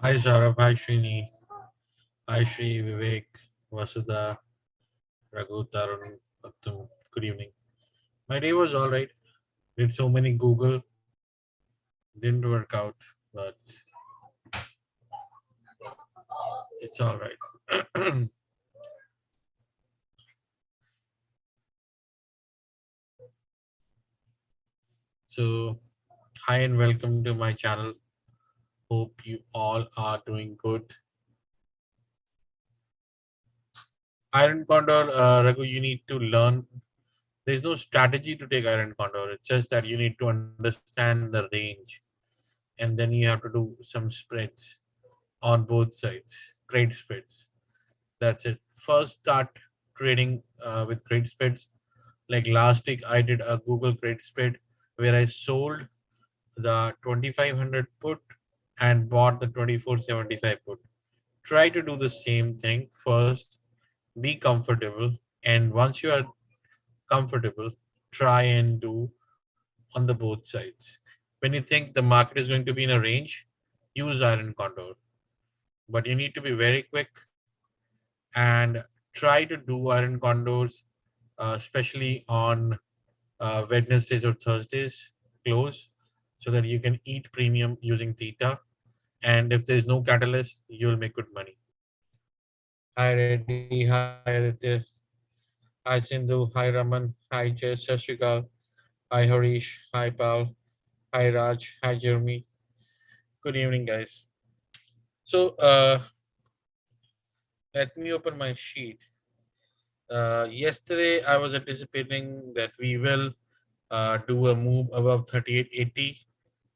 Hi Saurabh, hi Srini, hi Shri, Vivek, Vasudha, Raghu, Tarun, Uttam. Good evening. My day was alright. Did so many Google, didn't work out, but it's alright. So, hi and welcome to my channel. Hope you all are doing good. Iron Condor, Raghu, you need to learn. There's no strategy to take Iron Condor. It's just that you need to understand the range, and then you have to do some spreads on both sides, great spreads. That's it. First, start trading with great spreads. Like last week, I did a Google great spread where I sold the 2500 put and bought the 2475 put. Try to do the same thing first. Be comfortable, and once you are comfortable, try and do on the both sides. When you think the market is going to be in a range, use iron condor, but you need to be very quick and try to do iron condors, especially on Wednesdays or Thursdays close, so that you can eat premium using theta. And if there is no catalyst, you'll make good money. Hi Reddy, hi Aditya, hi Sindhu, hi Raman, hi Jay, Sashikal, hi Harish, hi Pal, hi Raj, hi Jeremy. Good evening, guys. So let me open my sheet. Yesterday, I was anticipating that we will do a move above 3880,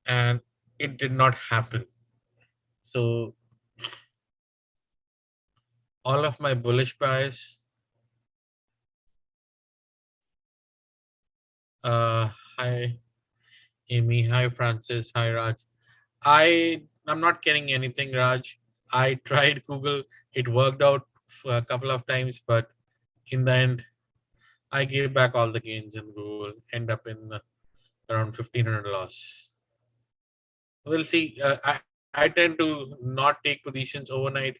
and it did not happen. So all of my bullish buys, hi Amy, hi Francis, hi Raj. I'm not getting anything, Raj. I tried Google, it worked out for a couple of times, but in the end, I gave back all the gains in Google, end up in around 1500 loss. We'll see. I tend to not take positions overnight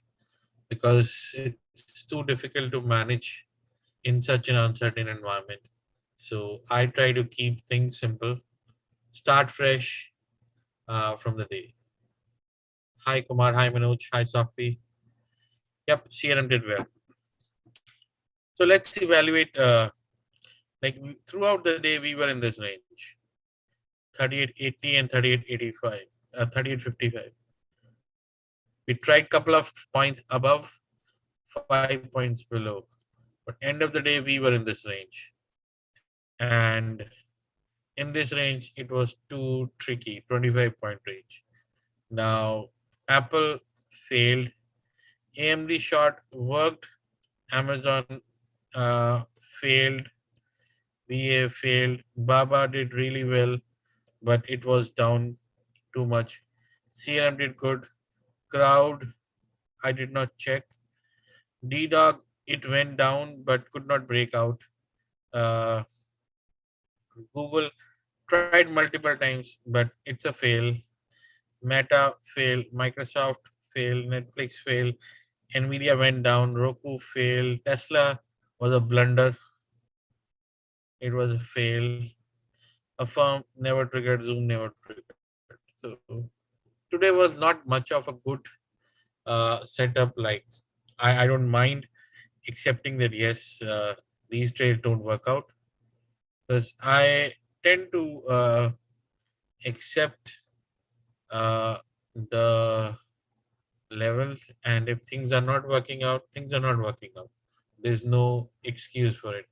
because it's too difficult to manage in such an uncertain environment. So I try to keep things simple, start fresh from the day. Hi Kumar, hi Manoj, hi Safi. Yep, CRM did well. So let's evaluate. Throughout the day, we were in this range, 3880 and 3885, 3855. We tried couple of points above, 5 points below. But end of the day, we were in this range. And in this range, it was too tricky, 25-point range. Now, Apple failed. AMD short worked. Amazon failed. VA failed. Baba did really well, but it was down too much. CRM did good. Crowd, I did not check. DDOG, it went down but could not break out. Uh, Google tried multiple times, but it's a fail. Meta failed. Microsoft failed. Netflix failed. Nvidia went down. Roku failed. Tesla was a blunder. It was a fail. Affirm never triggered. Zoom never triggered. So today was not much of a good setup. Like I don't mind accepting that yes, these trades don't work out because I tend to accept the levels, and if things are not working out, things are not working out. There's no excuse for it.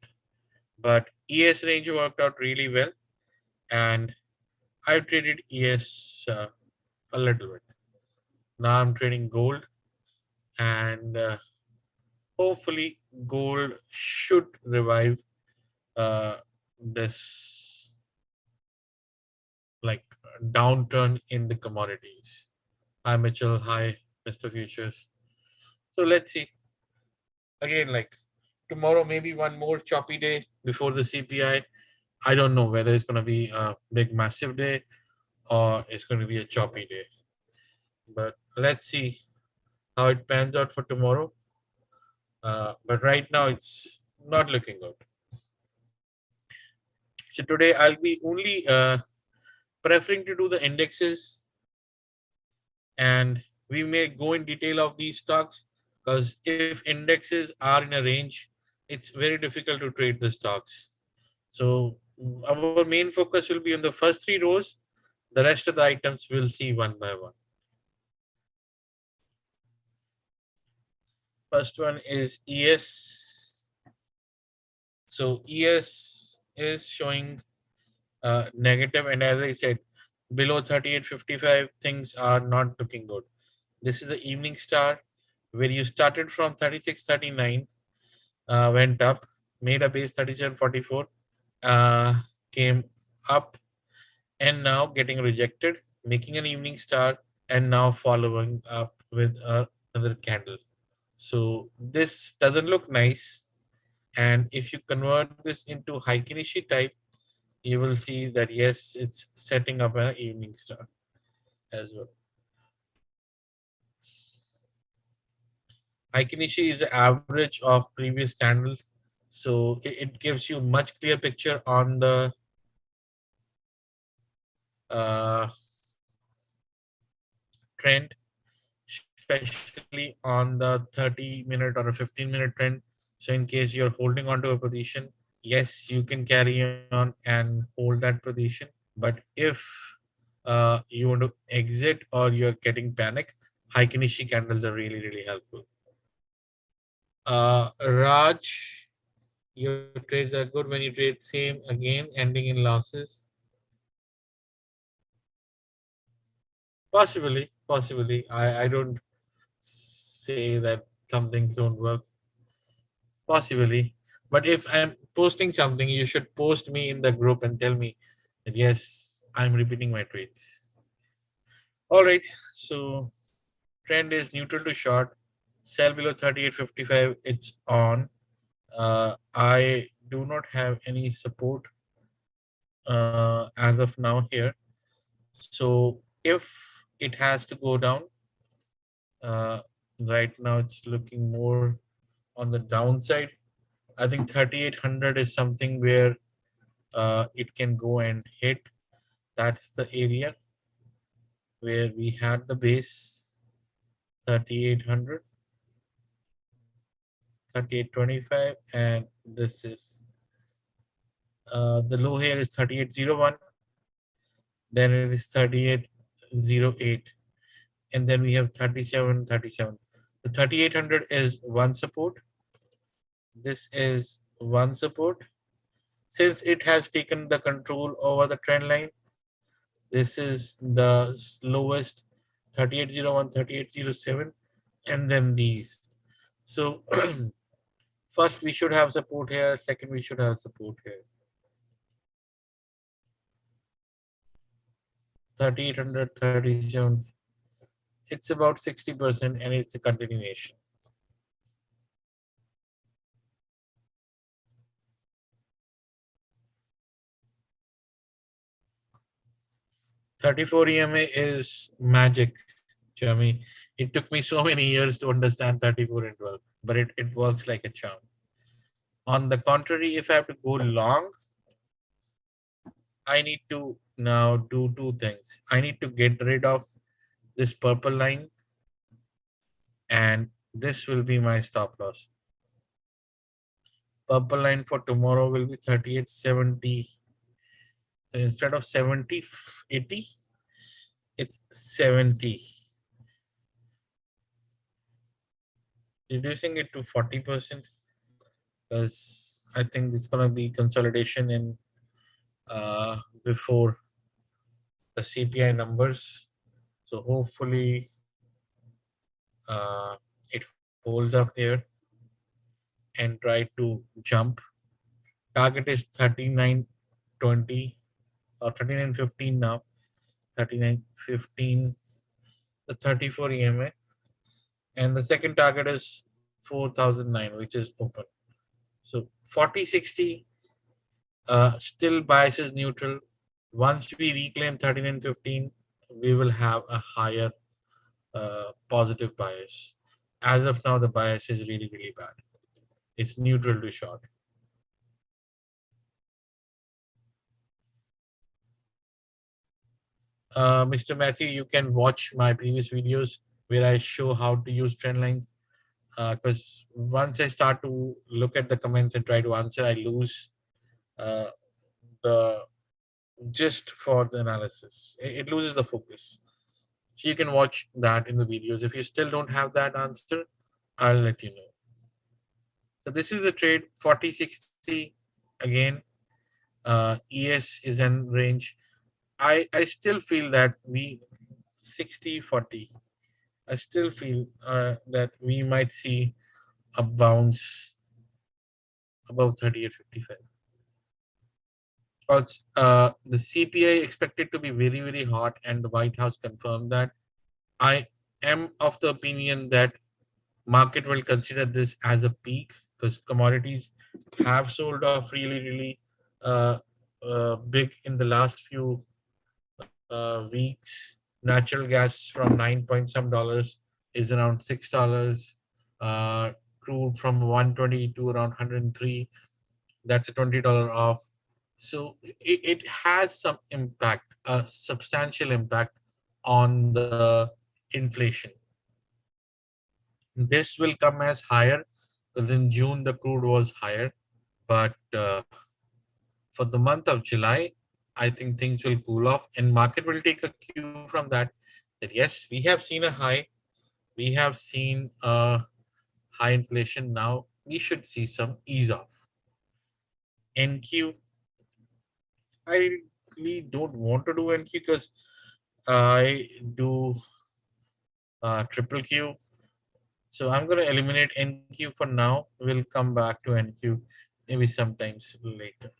But ES range worked out really well, and I traded ES a little bit. Now I'm trading gold, and hopefully gold should revive uh, this like downturn in the commodities. Hi Mitchell, hi Mr. Futures. So let's see. Again, like tomorrow, maybe one more choppy day before the CPI. I don't know whether it's going to be a big, massive day or it's going to be a choppy day. But let's see how it pans out for tomorrow. But right now it's not looking good. So today I'll be only preferring to do the indexes, and we may go in detail of these stocks, because if indexes are in a range, it's very difficult to trade the stocks. So our main focus will be on the first three rows. The rest of the items we'll see one by one. First one is ES. So ES is showing negative, and as I said, below 38.55 things are not looking good. This is the evening star where you started from 36.39, went up, made a base 37.44, uh, came up, and now getting rejected, making an evening star, and now following up with another candle. So this doesn't look nice. And if you convert this into Heikinishi type, you will see that yes, it's setting up an evening star as well. Heikinishi is the average of previous candles. So it gives you much clear picture on the uh, trend, especially on the 30-minute or a 15-minute trend. So in case you're holding onto a position, yes, you can carry on and hold that position. But if you want to exit or you're getting panic, Heikinishi candles are really, really helpful. Raj, your trades are good when you trade same again, ending in losses. Possibly. I don't say that some things don't work. Possibly. But if I'm posting something, you should post me in the group and tell me that yes, I'm repeating my trades. All right. So trend is neutral to short. Sell below 38.55. It's on. I do not have any support as of now here. So if it has to go down, uh, right now it's looking more on the downside. I think 3800 is something where it can go and hit. That's the area where we had the base 3800, 3825, and this is the low here is 3801, then it is 3808, and then we have 3737. The 3800 is one support. This is one support. Since it has taken the control over the trend line, this is the lowest 3801, 3807, and then these. So first we should have support here, second we should have support here. 3800, 37. It's about 60% and it's a continuation. 34 EMA is magic, Jeremy. It took me so many years to understand 34 and 12, but it works like a charm. On the contrary, if I have to go long, I need to now do two things. I need to get rid of this purple line, and this will be my stop loss. Purple line for tomorrow will be 3870. So instead of 70, 80, it's 70. Reducing it to 40%, because I think it's going to be consolidation in before the CPI numbers. So hopefully it holds up here and try to jump. Target is 39.20 or 39.15 now. 39.15, the 34 EMA, and the second target is 4009, which is open. So 4060 still bias is neutral. Once we reclaim 39.15, we will have a higher positive bias. As of now, the bias is really, really bad. It's neutral to short. Mr. Matthew, you can watch my previous videos where I show how to use trend line. Because once I start to look at the comments and try to answer, I lose uh, the gist for the analysis. It loses the focus. So you can watch that in the videos. If you still don't have that answer, I'll let you know. So this is the trade 40-60 again. ES is in range. I still feel that we 60-40. I still feel that we might see a bounce above 38.55. But the CPI expected to be very, very hot, and the White House confirmed that. I am of the opinion that market will consider this as a peak because commodities have sold off really, really uh, big in the last few weeks. Natural gas from 9 point some dollars is around $6. Crude from 120 to around 103. That's a $20 off. So it has some impact, a substantial impact on the inflation. This will come as higher because in June the crude was higher, but for the month of July, I think things will cool off and market will take a cue from that. That yes, we have seen a high, we have seen a high inflation. Now we should see some ease off. NQ, I really don't want to do NQ because I do triple Q. So I'm going to eliminate NQ for now. We'll come back to NQ maybe sometimes later.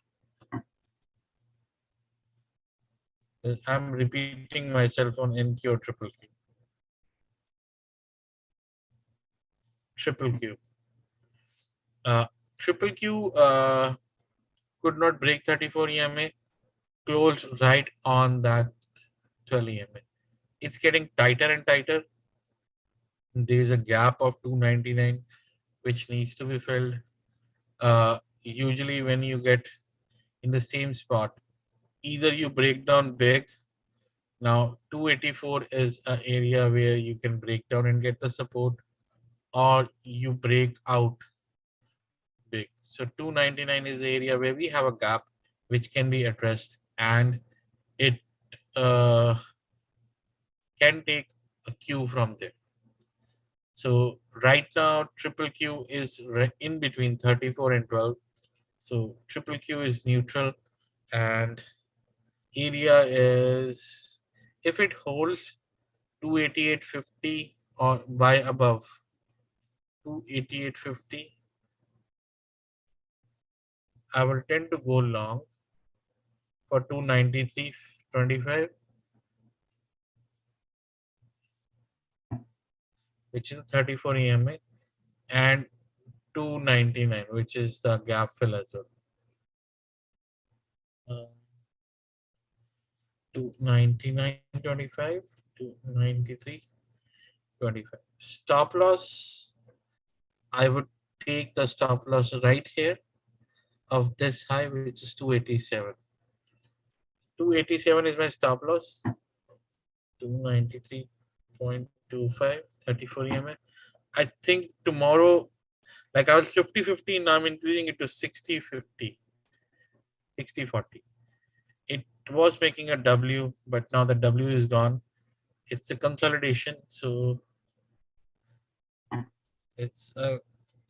I'm repeating myself on NQ or triple Q. Triple Q. Uh, Triple Q could not break 34 EMA, closed right on that 12 EMA. It's getting tighter and tighter. There is a gap of 299 which needs to be filled. Usually, when you get in the same spot, either you break down big. Now, 284 is an area where you can break down and get the support, or you break out big. So 299 is the area where we have a gap which can be addressed, and it uh, can take a Q from there. So right now triple Q is in between 34 and 12. So triple Q is neutral, and area is, if it holds 288.50 or by above 288.50, I will tend to go long for 293.25, which is 34 EMA, and 299, which is the gap fill as well. 299.25 to 93.25. Stop loss, I would take the stop loss right here of this high, which is 287. 287 is my stop loss. 293.25, 34 EMA. I think tomorrow, like I was 50-50, now I'm increasing it to 60-50, 60-40. It was making a W, but now the W is gone. It's a consolidation, so it's a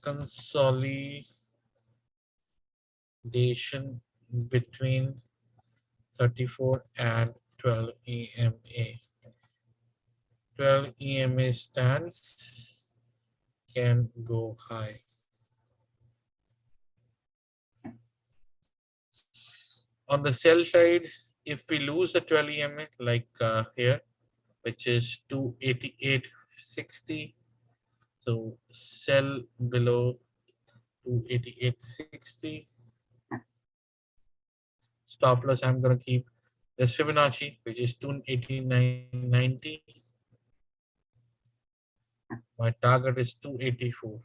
consolidation between 34 and 12 EMA. 12 EMA stands can go high. On the sell side, if we lose the 12 EMA, like here, which is 288.60, so sell below 288.60. Stop loss, I'm going to keep this Fibonacci, which is 289.90. My target is 284.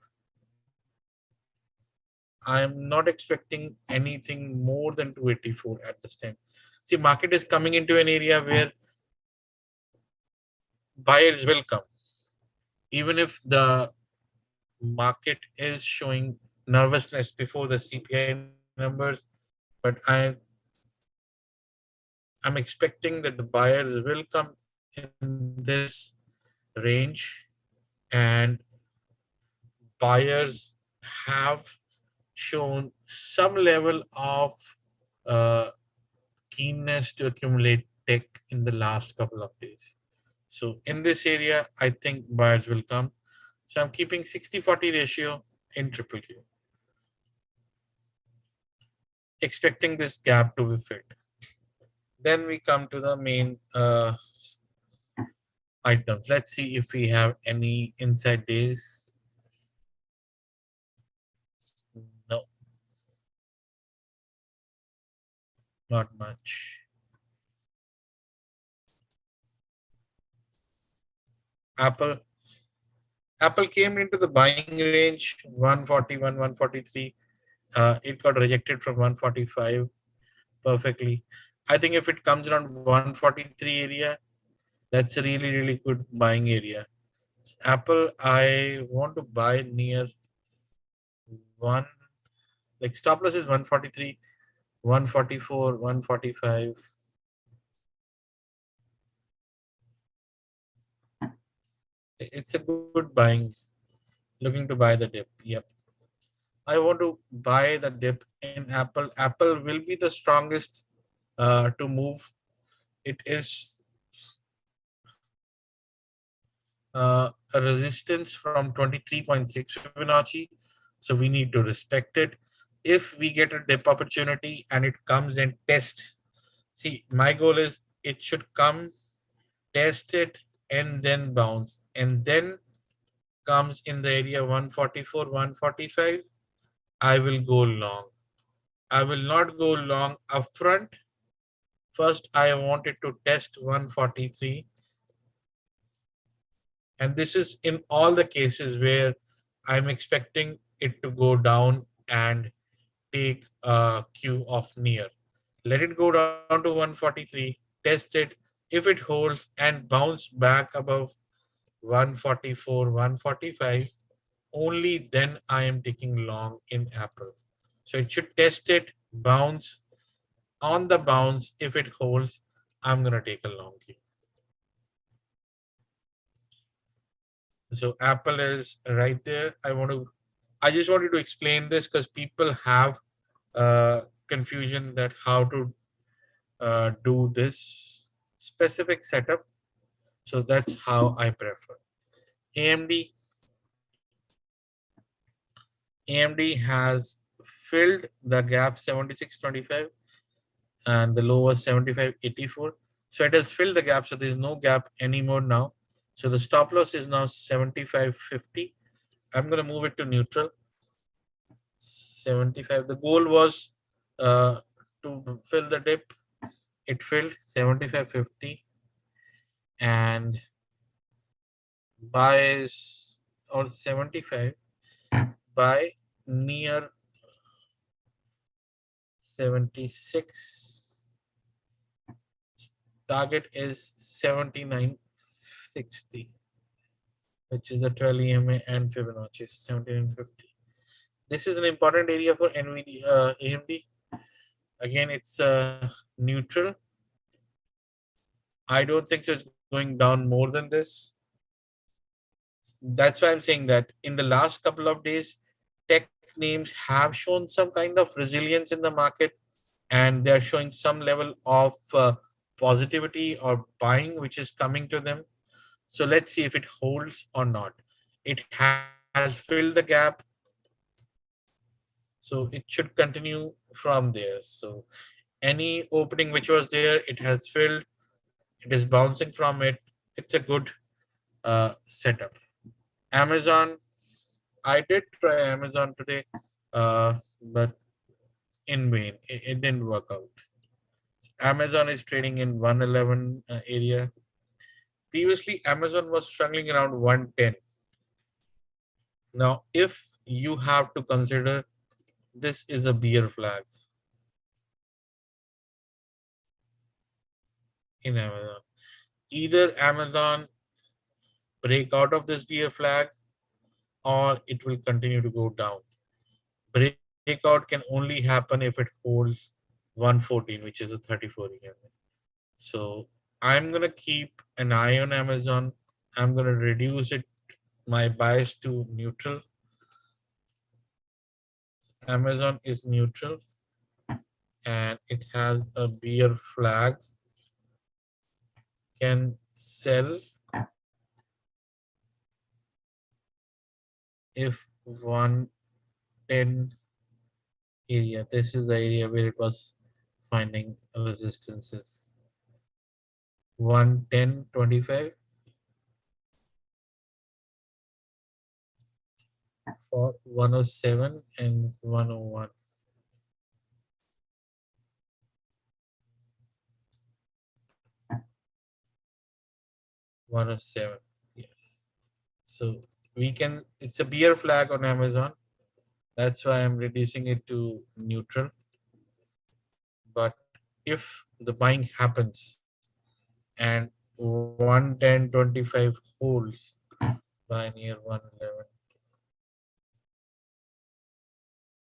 I'm not expecting anything more than 284 at this time. See, market is coming into an area where buyers will come. Even if the market is showing nervousness before the CPI numbers, but I'm expecting that the buyers will come in this range, and buyers have shown some level of uh, keenness to accumulate tech in the last couple of days. So in this area, I think buyers will come. So I'm keeping 60-40 ratio in triple Q, expecting this gap to be filled. Then we come to the main items. Let's see if we have any inside days. No, not much. Apple. Apple came into the buying range 141, 143. It got rejected from 145 perfectly. I think if it comes around 143 area, that's a really, really good buying area. Apple, I want to buy near one, like stop loss is 143, 144, 145. It's a good buying, looking to buy the dip. Yep. I want to buy the dip in Apple. Apple will be the strongest to move. It is a resistance from 23.6 Fibonacci. So we need to respect it. If we get a dip opportunity and it comes and test, see, my goal is it should come, test it, and then bounce, and then comes in the area 144, 145, I will go long. I will not go long upfront. First, I wanted to test 143. And this is in all the cases where I'm expecting it to go down and take a Q of near. Let it go down to 143, test it. If it holds and bounce back above 144, 145, only then I am taking long in Apple. So it should test it, bounce. On the bounce, if it holds, I'm going to take a long Q. So Apple is right there. I just wanted to explain this because people have confusion that how to do this specific setup. So that's how I prefer. AMD, AMD has filled the gap 76.25 and the low was 75.84. So it has filled the gap. So there's no gap anymore now. So the stop loss is now 75.50. I'm going to move it to neutral. 75. The goal was to fill the dip. It filled 75.50 and buys or 75 buy near 76. Target is 79.60, which is the 12 EMA and Fibonacci 79.50. This is an important area for NVIDIA AMD. Again, it's neutral. I don't think so it's going down more than this. That's why I'm saying that in the last couple of days, tech names have shown some kind of resilience in the market, and they're showing some level of positivity or buying which is coming to them. So let's see if it holds or not. It has filled the gap. So it should continue from there. So any opening which was there, it has filled. It is bouncing from it. It's a good setup. Amazon, I did try Amazon today, but in vain. It didn't work out. Amazon is trading in 111 area. Previously, Amazon was struggling around 110. Now, if you have to consider this is a bear flag in Amazon, either Amazon break out of this bear flag or it will continue to go down. Breakout can only happen if it holds 114, which is a 34 EMA. So I'm gonna keep an eye on Amazon. I'm gonna reduce it my bias to neutral. Amazon is neutral and it has a bear flag. Can sell if 110 area. This is the area where it was finding resistances. 110.25 for 107 and 101. 107. Yes. So we can, it's a bear flag on Amazon. That's why I'm reducing it to neutral. But if the buying happens and 110.25 holds by near 111,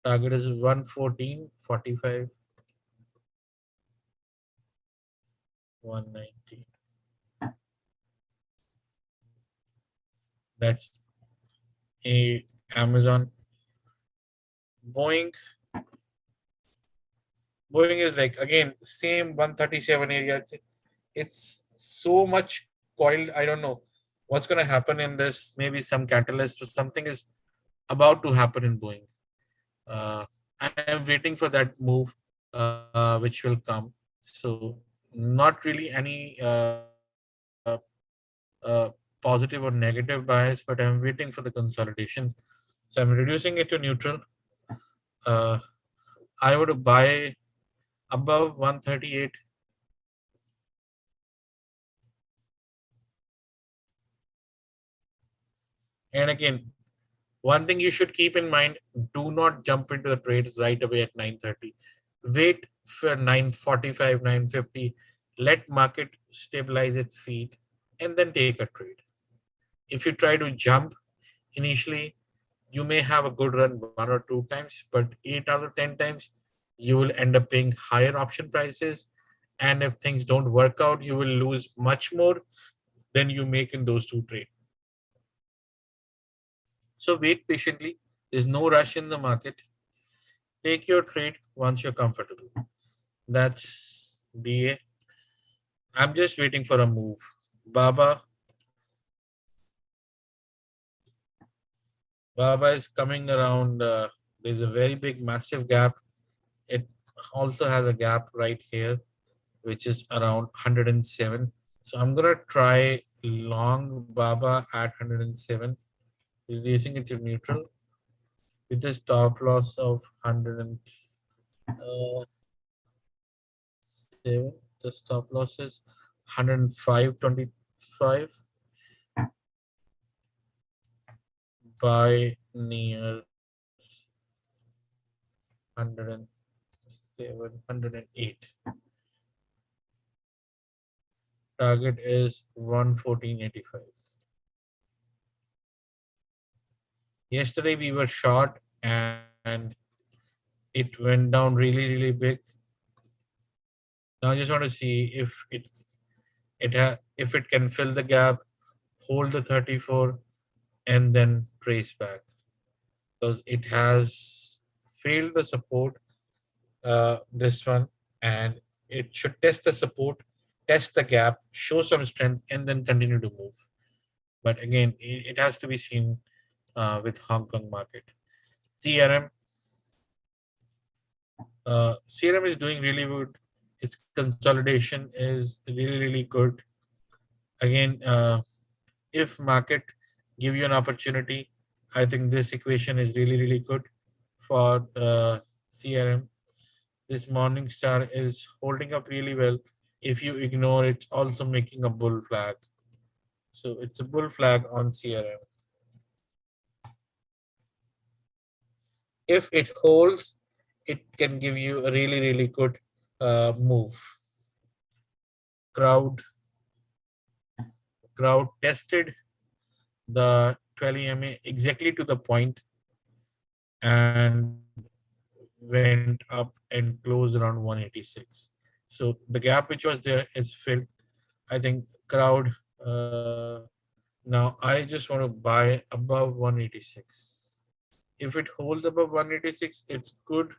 target is 114.45, 190. That's a Amazon. Boeing. Boeing is like again same 137 area. It's so much coiled. I don't know what's gonna happen in this. Maybe some catalyst or something is about to happen in Boeing. I am waiting for that move, which will come. So not really any positive or negative bias, but I'm waiting for the consolidation. So I'm reducing it to neutral. Uh, I would buy above 138. And again, one thing you should keep in mind, do not jump into the trades right away at 9:30. Wait for 9:45, 9:50. Let market stabilize its feet and then take a trade. If you try to jump initially, you may have a good run one or two times, but 8 out of 10 times, you will end up paying higher option prices. And if things don't work out, you will lose much more than you make in those two trades. So wait patiently. There's no rush in the market. Take your trade once you're comfortable. That's BA. I'm just waiting for a move. Baba. Baba is coming around. There's a very big, massive gap. It also has a gap right here, which is around 107. So I'm gonna try long Baba at 107, reducing it to neutral with a stop loss of 107. The stop loss is 105.25 by near 107, 108. Target is 114.85. Yesterday we were short and it went down really, really big. Now I just want to see if if it can fill the gap, hold the 34, and then trace back, because it has failed the support, this one, and it should test the support, test the gap, show some strength, and then continue to move. But again, it has to be seen with Hong Kong market. CRM, CRM is doing really good. Its consolidation is really, really good. Again, if market give you an opportunity, I think this equation is really, really good for CRM. This morning star is holding up really well. If you ignore, it's also making a bull flag. So it's a bull flag on CRM. If it holds, it can give you a really, really good move. Crowd tested the 12 EMA exactly to the point and went up and closed around 186. So the gap which was there is filled. I think crowd. Now I just want to buy above 186. If it holds above 186, it's good.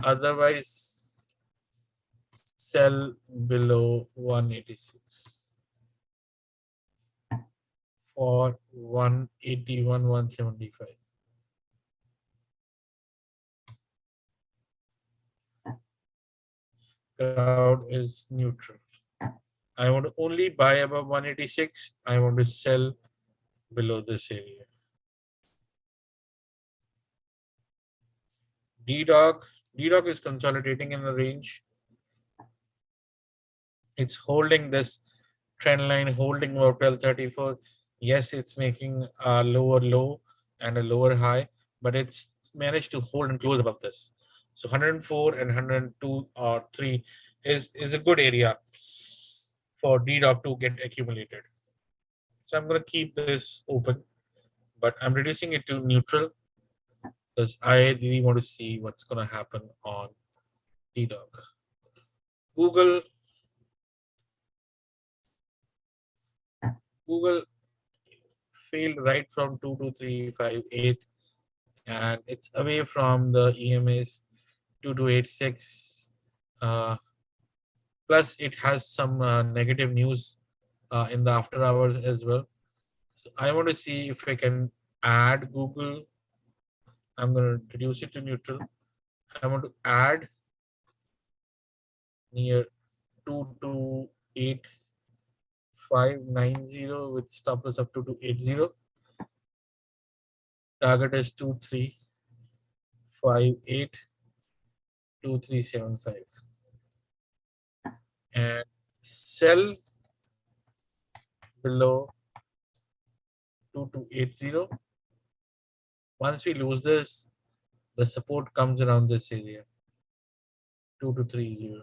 Otherwise, sell below 186 for 181, 175. Crowd is neutral. I want to only buy above 186. I want to sell below this area. D-Dog. D-Dog is consolidating in the range. It's holding this trend line, holding about 1234. Yes, it's making a lower low and a lower high, but it's managed to hold and close above this. So 104 and 102 or 3 is a good area for D-Dog to get accumulated. So I'm going to keep this open, but I'm reducing it to neutral because I really want to see what's going to happen on D-Dog. Google failed right from 22358 and it's away from the EMAs 2286. Plus it has some negative news in the after hours as well. So I want to see if I can add Google. I'm going to reduce it to neutral. I want to add near 228,590 with stop loss of 2280. Target is 2358, 2375. And sell below 2280. Once we lose this, the support comes around this area, 2230.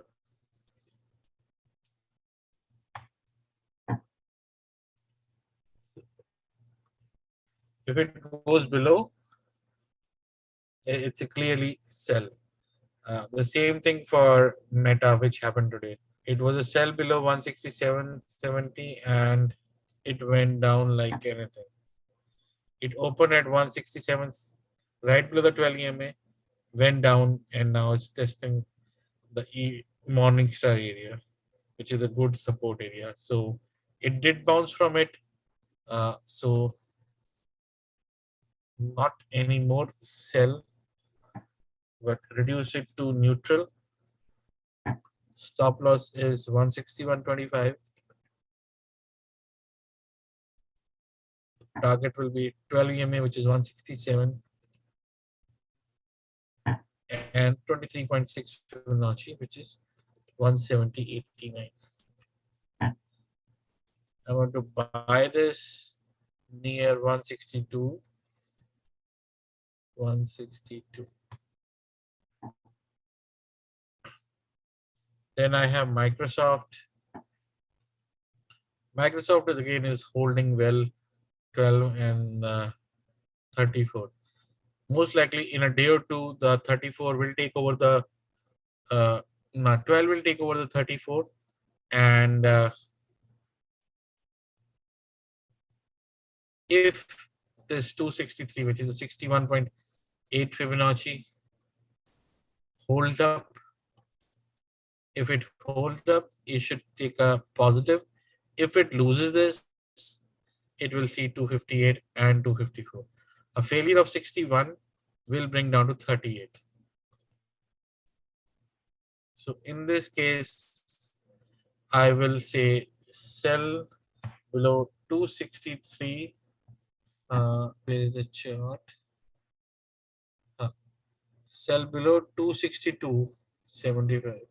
If it goes below, it's a clearly sell. The same thing for Meta, which happened today. It was a sell below 167.70 and it went down like anything. It opened at 167, right below the 12 EMA, went down, and now it's testing the morning star area, which is a good support area. So it did bounce from it. So not anymore sell, but reduce it to neutral. Stop loss is 161.25. Target will be 12 EMA, which is 167, and 23.6 Fibonacci, which is 170.89. I want to buy this near 162. 162. Then I have Microsoft. Microsoft is again is holding well, 12 and 34. Most likely in a day or two, the 34 will take over the no, 12 will take over the 34, and if this 263, which is a 61.8 Fibonacci, holds up, if it holds up, it should take a positive. If it loses this, it will see 258 and 254. A failure of 61 will bring down to 38. So in this case, I will say sell below 263. Where is the chart? Sell below 262.75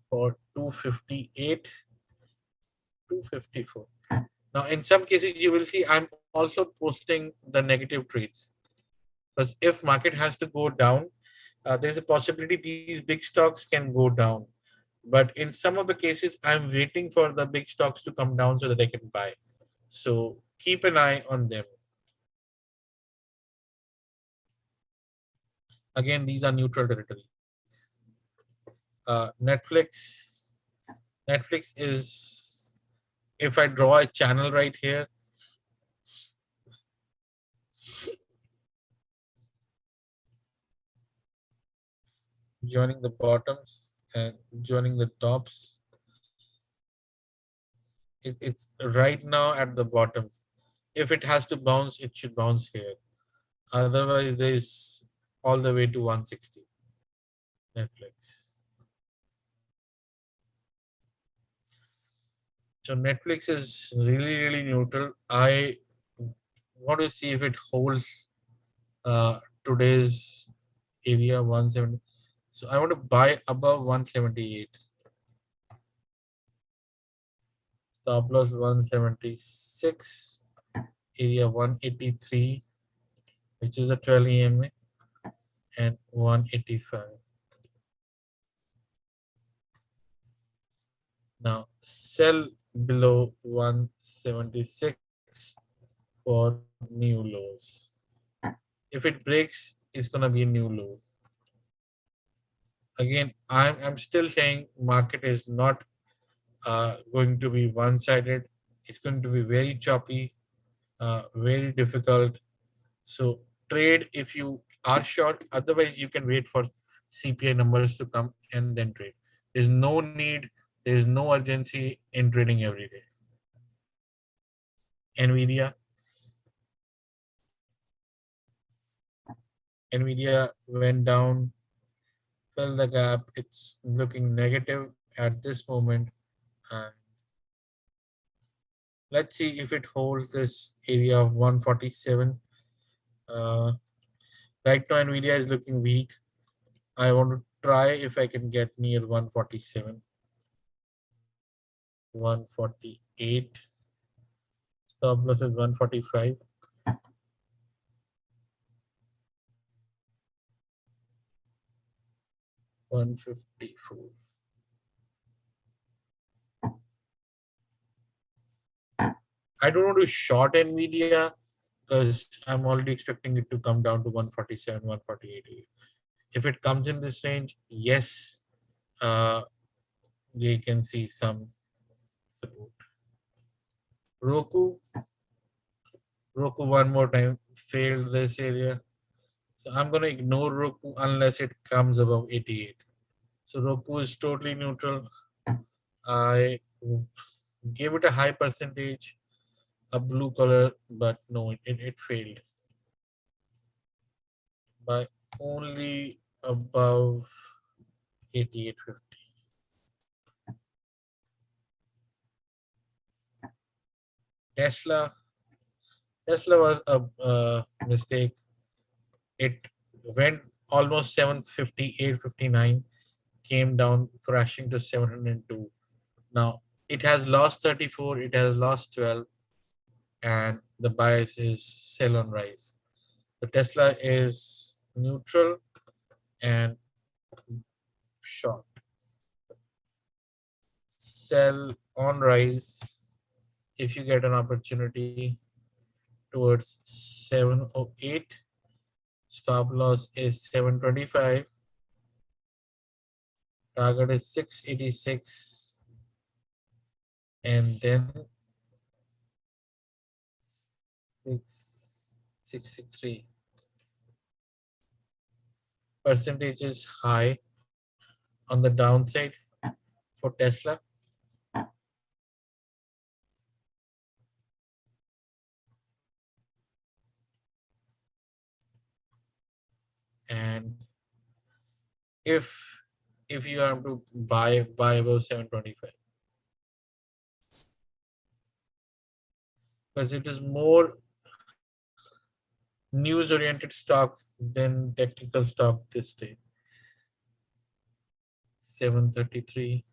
for 258, 254. Now, in some cases, you will see I'm also posting the negative trades, because if market has to go down, there's a possibility these big stocks can go down. But in some of the cases, I'm waiting for the big stocks to come down so that I can buy. So keep an eye on them. Again, these are neutral territories. Netflix. Netflix is, if I draw a channel right here, joining the bottoms and joining the tops, it's right now at the bottom. If it has to bounce, it should bounce here. Otherwise, there's all the way to 160. Netflix. So Netflix is really, really neutral. I want to see if it holds today's area 170. So I want to buy above 178. Stop loss 176. Area 183, which is a 12 EMA, and 185. Now sell below 176 for new lows. If it breaks, it's gonna be a new low. Again, I'm still saying market is not going to be one-sided. It's going to be very choppy, very difficult. So trade if you are short. Otherwise, you can wait for CPI numbers to come and then trade. There's no need. There's no urgency in trading every day. Nvidia. Nvidia went down, fill the gap. It's looking negative at this moment. And let's see if it holds this area of 147. Uh, right now, Nvidia is looking weak. I want to try if I can get near 147, 148. Stop loss is 145. $154. I don't want to short Nvidia because I'm already expecting it to come down to 147, 148. If it comes in this range, yes, uh, they can see some support. Roku, Roku one more time failed this area. So I'm going to ignore Roku unless it comes above 88. So Roku is totally neutral. I gave it a high percentage, a blue color, but no, it failed by only above 88.50. Tesla, Tesla was a mistake. It went almost 750, 859, came down crashing to 702. Now it has lost 34, it has lost 12, and the bias is sell on rise. The Tesla is neutral and short. Sell on rise if you get an opportunity towards 708. Stop loss is 725. Target is 686. And then 663. Percentage is high on the downside for Tesla. And if you have to buy above 725, because it is more news oriented stock than technical stock this day. 733.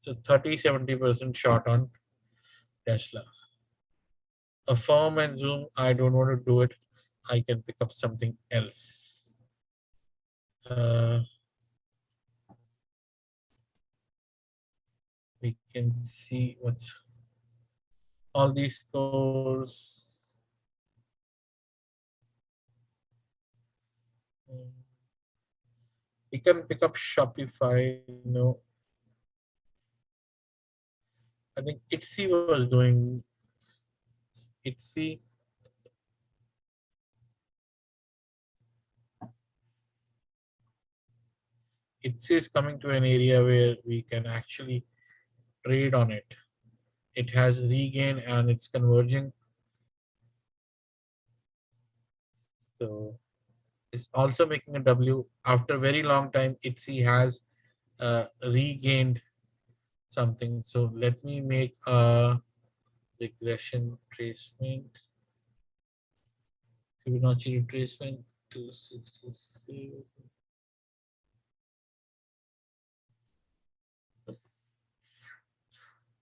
So 30-70% short on Tesla. Affirm and Zoom, I don't want to do it. I can pick up something else. We can see what's all these scores. We can pick up Shopify. No, I think Etsy was doing Etsy. Etsy is coming to an area where we can actually trade on it. It has regained and it's converging. So it's also making a W. After a very long time, Etsy has regained something. So let me make a regression tracement. Fibonacci retracement 266.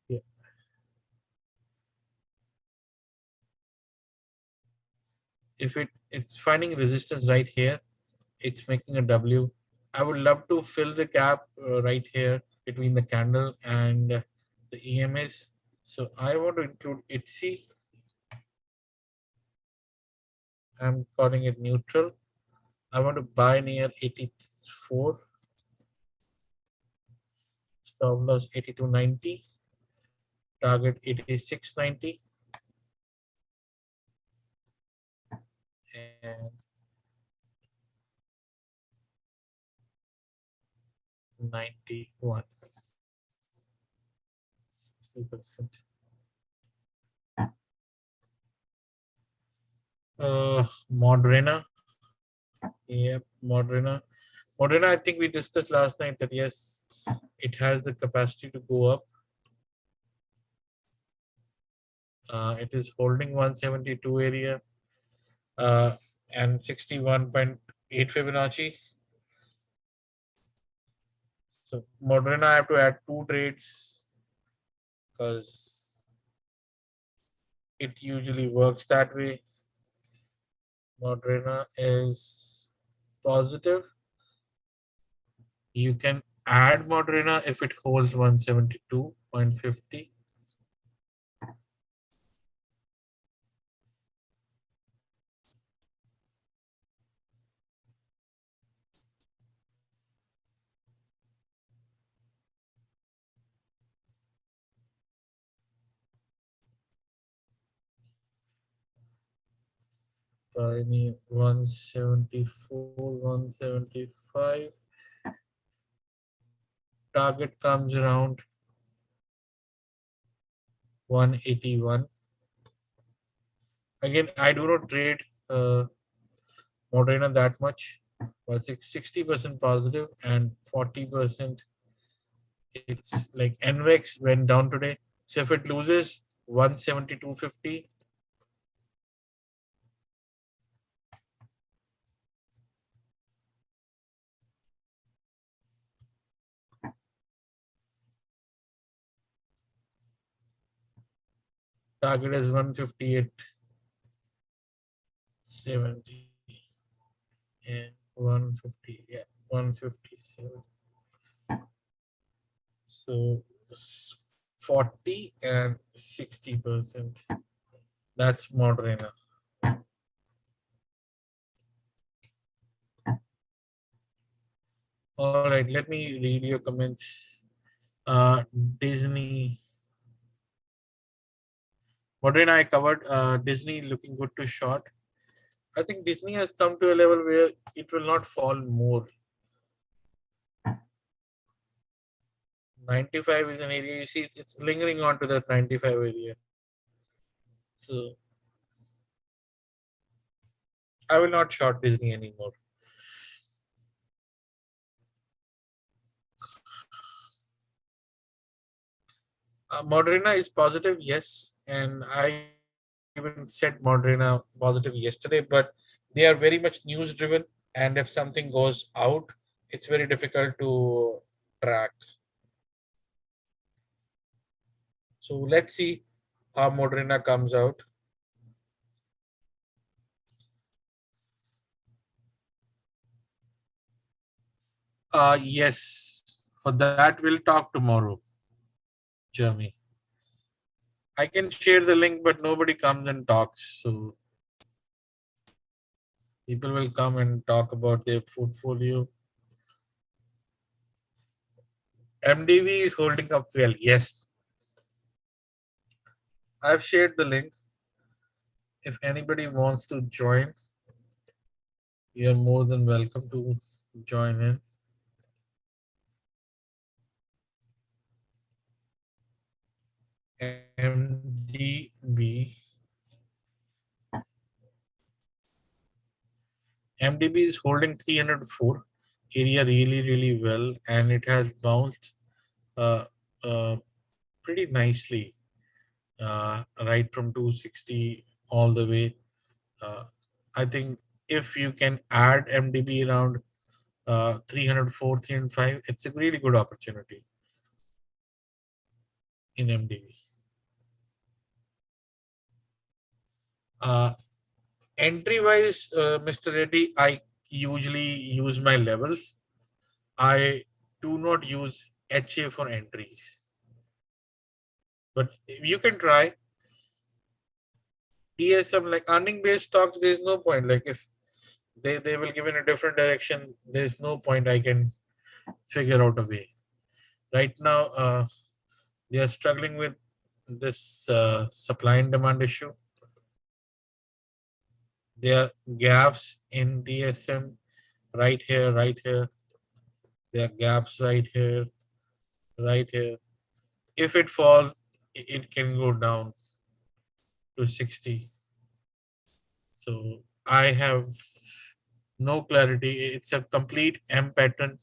Yeah. If it's finding resistance right here, it's making a W. I would love to fill the gap right here between the candle and the EMS. So I want to include Etsy. I'm calling it neutral. I want to buy near 84. Stop loss 82.90. Target 86.90. And 91. 60%. Moderna. Yep, Moderna. Moderna, I think we discussed last night that yes, it has the capacity to go up. It is holding 172 area and 61.8 Fibonacci. So Moderna, I have to add 2 trades because it usually works that way. Moderna is positive. You can add Moderna if it holds 172.50. Buy me 174, 175. Target comes around 181. Again, I do not trade Moderna that much, but 60% positive and 40%. It's like NVEX went down today. So if it loses 172.50, target is 158.70 and 150, yeah, 157. So 40 and 60%. That's Moderna. All right, let me read your comments. Disney. Moderna I covered. Disney looking good to short. I think Disney has come to a level where it will not fall more. 95 is an area, you see, it's lingering on to that 95 area. So I will not short Disney anymore. Moderna is positive, yes, and I even said Moderna positive yesterday, but they are very much news driven, and if something goes out, it's very difficult to track. So let's see how Moderna comes out. Yes, for that we'll talk tomorrow, Jeremy. I can share the link, but nobody comes and talks. So people will come and talk about their portfolio. MDV is holding up well. Yes, I've shared the link. If anybody wants to join, you're more than welcome to join in. MDB. MDB is holding 304 area really well, and it has bounced uh, uh, pretty nicely right from 260 all the way. I think if you can add MDB around 304, 305, it's a really good opportunity in MDB. Entry wise, Mr. Reddy, I usually use my levels. I do not use HA for entries, but you can try DSM like earning based stocks. There's no point. Like if they will give in a different direction, there's no point. I can figure out a way. Right now, they are struggling with this supply and demand issue. There are gaps in DSM right here, right here. There are gaps right here, right here. If it falls, it can go down to 60. So I have no clarity. It's a complete M pattern,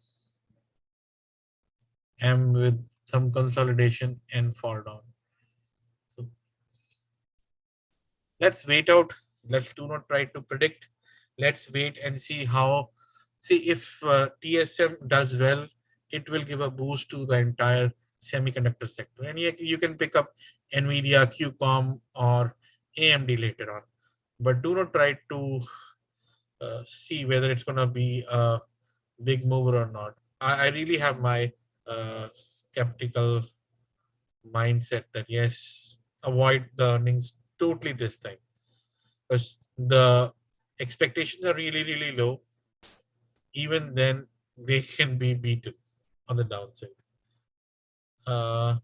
M with some consolidation and fall down. So let's wait out. Let's do not try to predict. Let's wait and see how. See if TSM does well, it will give a boost to the entire semiconductor sector, and you can pick up Nvidia, QCOM, or AMD later on. But do not try to see whether it's going to be a big mover or not. I really have my skeptical mindset that yes, avoid the earnings totally this time because the expectations are really low. Even then, they can be beaten on the downside. Uh,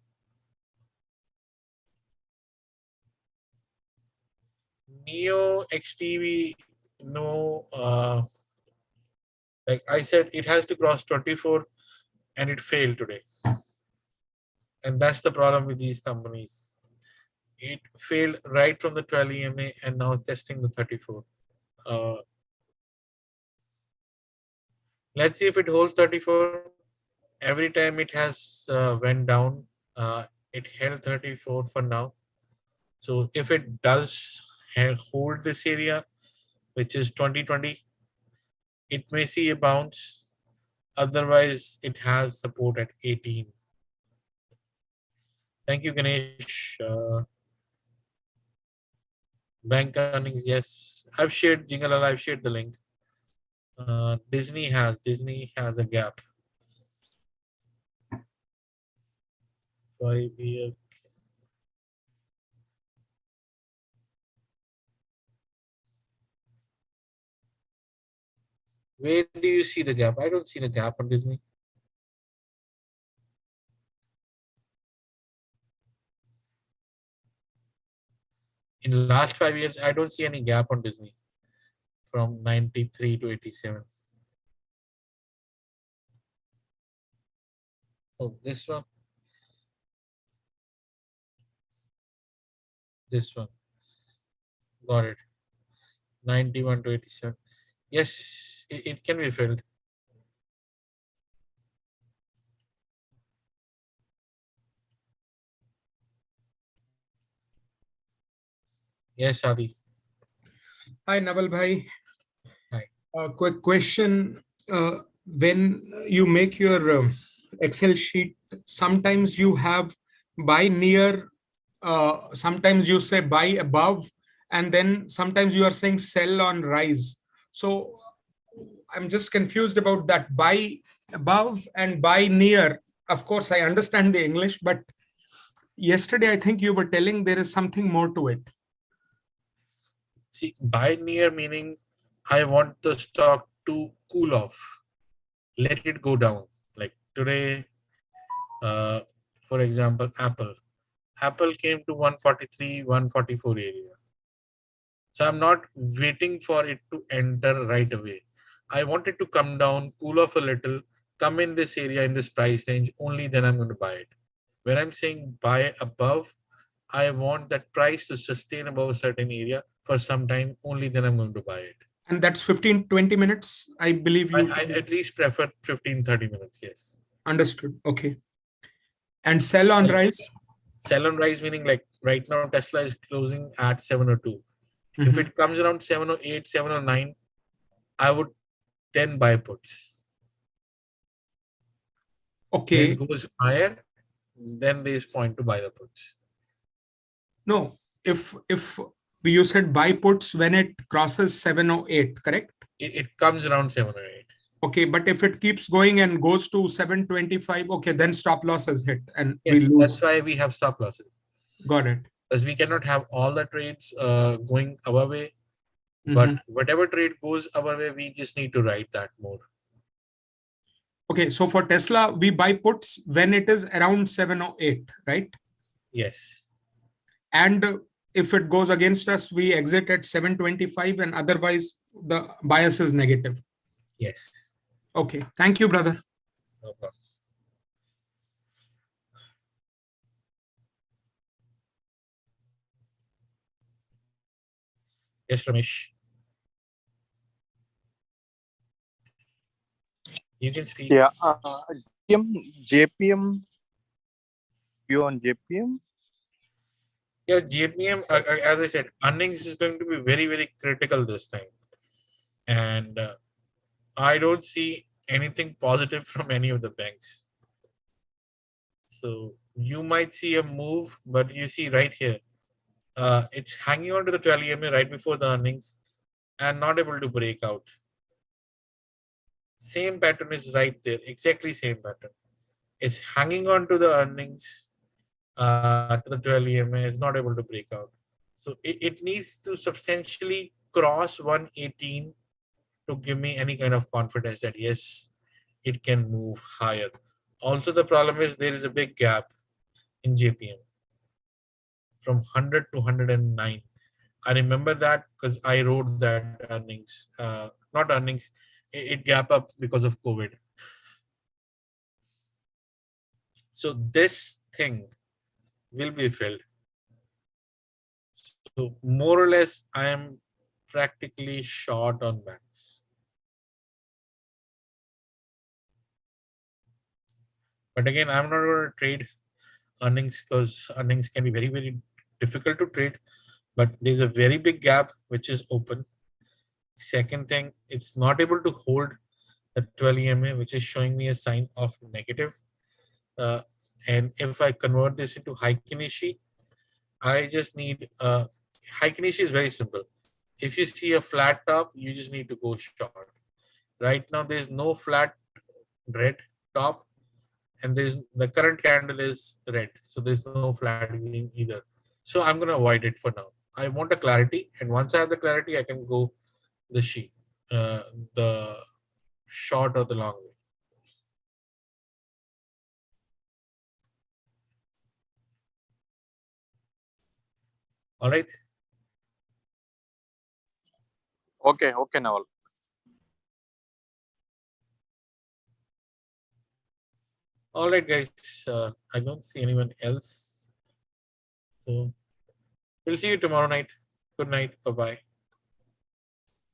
Neo XTV, no, like I said, it has to cross 24 and it failed today. And that's the problem with these companies. It failed right from the 12 EMA and now testing the 34. Uh, let's see if it holds 34. Every time it has went down, it held 34 for now. So if it does hold this area, which is 2020, it may see a bounce. Otherwise, it has support at 18. Thank you, Ganesh. Bank earnings, yes. I've shared Jingle, I've shared the link. Disney has a gap. 5 year. Where do you see the gap? I don't see the gap on Disney. In the last 5 years, I don't see any gap on Disney from 93 to 87. Oh, this one. This one. Got it. 91 to 87. Yes, it can be filled. Yes, Adi. Hi, Naval bhai. Hi. A quick question. When you make your Excel sheet, sometimes you have buy near sometimes you say buy above, and then sometimes you are saying sell on rise. So I'm just confused about that buy above and buy near. Of course, I understand the English, but yesterday I think you were telling there is something more to it. See, buy near meaning I want the stock to cool off, let it go down. Like today, for example, Apple came to 143, 144 area. So I'm not waiting for it to enter right away. I want it to come down, cool off a little, come in this area in this price range, only then I'm going to buy it. When I'm saying buy above, I want that price to sustain above a certain area for some time, only then I'm going to buy it. And that's 15-20 minutes, I believe you I at least prefer 15-30 minutes, yes. understood. Okay. And sell on rise? Sell on rise meaning like right now Tesla is closing at 702. If it comes around 708, 709, I would then buy puts. Okay. When it goes higher, then there is point to buy the puts. No, if you said buy puts when it crosses 708, correct? It comes around 708. Okay, but if it keeps going and goes to 725, okay, then stop loss is hit and we Yes, lose. that's why we have stop losses. Got it. Because we cannot have all the trades going our way, but whatever trade goes our way, we just need to write that more. Okay, so for Tesla, we buy puts when it is around 708, right? Yes. And if it goes against us, we exit at 725, and otherwise the bias is negative. Yes. Okay, thank you, brother. No problem. Yes, Ramesh. You can speak. Yeah, JPM, you on JPM? Yeah, JPM, as I said, earnings is going to be very, very critical this time. And I don't see anything positive from any of the banks. So you might see a move, but you see right here, it's hanging on to the 12 EMA right before the earnings and not able to break out. Same pattern is right there, exactly same pattern. It's hanging on to the earnings, to the 12 EMA, is not able to break out. So it needs to substantially cross 118 to give me any kind of confidence that yes, it can move higher. Also, the problem is there is a big gap in JPM from 100 to 109. I remember that because I wrote that earnings, not earnings, it gap up because of COVID. So this thing will be filled. So more or less, I am practically short on banks. But again, I'm not going to trade earnings because earnings can be very, very difficult to trade. But there's a very big gap which is open. Second thing, it's not able to hold the 12 EMA, which is showing me a sign of negative. And if I convert this into high Kenichi, I just need high Kenichi is very simple. If you see a flat top, you just need to go short. Right now, there's no flat red top, and there's the current candle is red, so there's no flat green either. So I'm going to avoid it for now. I want a clarity, and once I have the clarity, I can go the sheet, the short or the long way. All right. Okay, Naval. All right, guys. I don't see anyone else. So we'll see you tomorrow night. Good night. Bye-bye.